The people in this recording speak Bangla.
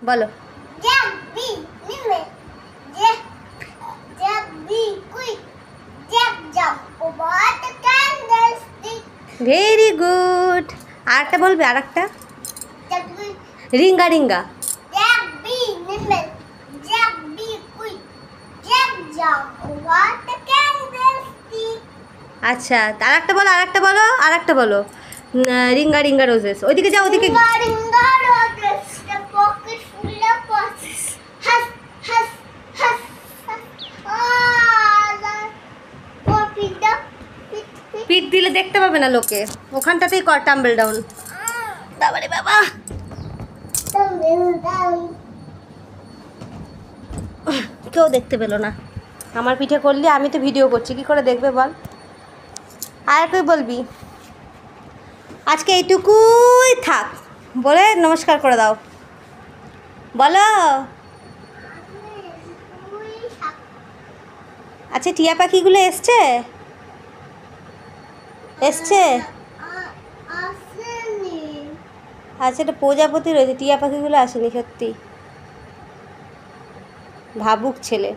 বলো। Very good. আরেকটা বলবে, আরেকটা। Ring a ring a. আচ্ছা, আরেকটা বলো, আরেকটা বলো, আরেকটা বলো। Ring a ring a roses. ওইদিকে যাও, ওইদিকে। পিঠ দিলে দেখতে পাবে না লোকে, ওখানটাতেই কর টাম্বেল ডাউন। বাবারে বাবা, কেউ দেখতে পেলো না আমার পিঠে করলি। আমি তো ভিডিও করছি, কি করে দেখবে বল। আর তুই বলবি আজকে এইটুকুই থাক বলে নমস্কার করে দাও, বলো। আচ্ছা, টিয়া পাখিগুলো এসছে? এসছে? আচ্ছা, এটা প্রজাপতি রয়েছে, টিয়া পাখিগুলো আসেনি সত্যি। ভাবুক ছেলে।